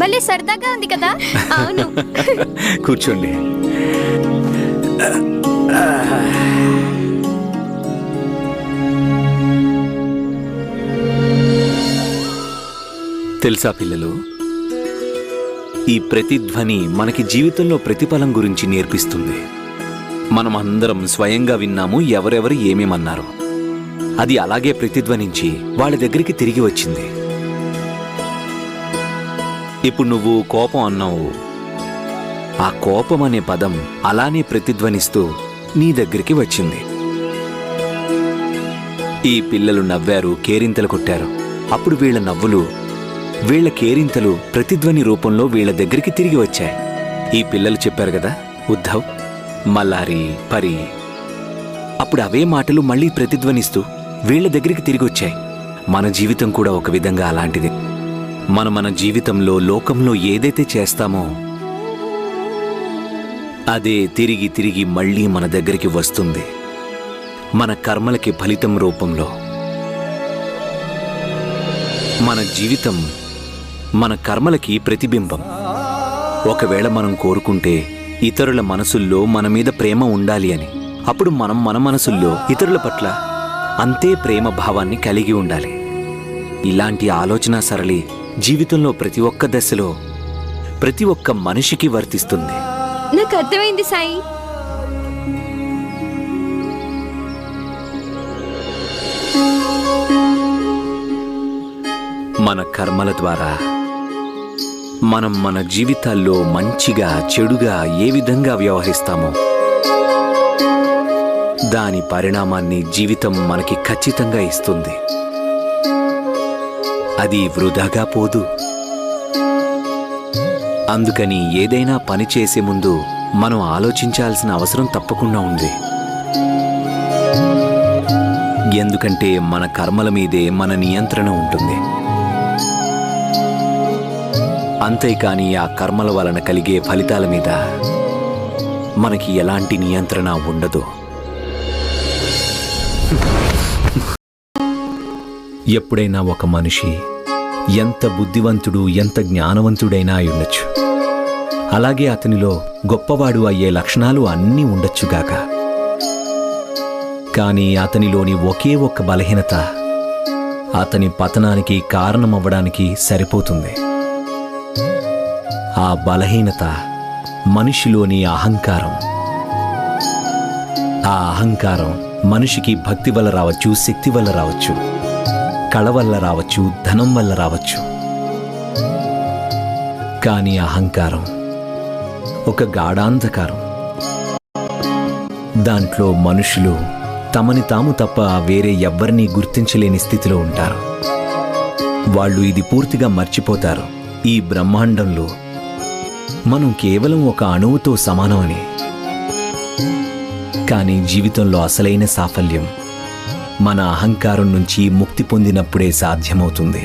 భలే సరదాగా ఉంది కదా. అవును. కూర్చోండి. తెలుసా పిల్లలు, ఈ ప్రతిధ్వని మనకి జీవితంలో ప్రతిఫలం గురించి నేర్పిస్తుంది. మనం అందరం స్వయంగా విన్నాము ఎవరెవరు ఏమేమన్నారు. అది అలాగే ప్రతిధ్వనించి వాళ్ళ దగ్గరికి తిరిగి వచ్చింది. ఇప్పుడు నువ్వు కోపం అన్నావు. ఆ కోపం అనే పదం అలానే ప్రతిధ్వనిస్తూ నీ దగ్గరికి వచ్చింది. ఈ పిల్లలు నవ్వారు, కేరింతలు కొట్టారు. అప్పుడు వీళ్ళ నవ్వులు, వీళ్ల కేరింతలు ప్రతిధ్వని రూపంలో వీళ్ల దగ్గరికి తిరిగి వచ్చాయి. ఈ పిల్లలు చెప్పారు కదా, ఉద్ధవ్, మల్లారి, పరి. అప్పుడు అవే మాటలు మళ్లీ ప్రతిధ్వనిస్తూ వీళ్ల దగ్గరికి తిరిగి వచ్చాయి. మన జీవితం కూడా ఒక విధంగా అలాంటిది. మన జీవితంలో, లోకంలో ఏదైతే చేస్తామో అదే తిరిగి తిరిగి మళ్లీ మన దగ్గరికి వస్తుంది, మన కర్మలకి ఫలితం రూపంలో. మన జీవితం మన కర్మలకి ప్రతిబింబం. ఒకవేళ మనం కోరుకుంటే ఇతరుల మనసుల్లో మన మీద ప్రేమ ఉండాలి అని, అప్పుడు మనం మన మనసుల్లో ఇతరుల పట్ల అంతే ప్రేమ భావాన్ని కలిగి ఉండాలి. ఇలాంటి ఆలోచన సరళి జీవితంలో ప్రతి ఒక్క దశలో ప్రతి ఒక్క మనిషికి వర్తిస్తుంది. నాకు అర్థమైంది సాయి. మన కర్మల ద్వారా మనం మన జీవితాల్లో మంచిగా చెడుగా ఏ విధంగా వ్యవహరిస్తామో దాని పరిణామాన్ని జీవితం మనకి ఖచ్చితంగా ఇస్తుంది. అది వృధాగా పోదు. అందుకని ఏదైనా పని చేసే ముందు మనం ఆలోచించాల్సిన అవసరం తప్పకుండా ఉంది. ఎందుకంటే మన కర్మల మీదే మన నియంత్రణ ఉంటుంది. అంతేకాని ఆ కర్మల వలన కలిగే ఫలితాల మీద మనకి ఎలాంటి నియంత్రణ ఉండదు. ఎప్పుడైనా ఒక మనిషి ఎంత బుద్ధివంతుడు, ఎంత జ్ఞానవంతుడైనా అయ్యుండొచ్చు. అలాగే అతనిలో గొప్పవాడు అయ్యే లక్షణాలు అన్నీ ఉండొచ్చుగాక. కానీ అతనిలోని ఒకే ఒక్క బలహీనత అతని పతనానికి కారణమవ్వడానికి సరిపోతుంది. ఆ బలహీనత మనిషిలోని అహంకారం. ఆ అహంకారం మనిషికి భక్తి వల్ల రావచ్చు, శక్తి వల్ల రావచ్చు, కళ వల్ల రావచ్చు, ధనం వల్ల రావచ్చు. కానీ అహంకారం ఒక గాఢాంధకారం. దాంట్లో మనుషులు తమని తాము తప్ప వేరే ఎవ్వరినీ గుర్తించలేని స్థితిలో ఉంటారు. వాళ్ళు ఇది పూర్తిగా మర్చిపోతారు, ఈ బ్రహ్మాండంలో మనం కేవలం ఒక అణువుతో సమానమని. కానీ జీవితంలో అసలైన సాఫల్యం మన అహంకారం నుంచి ముక్తి పొందినప్పుడే సాధ్యమవుతుంది.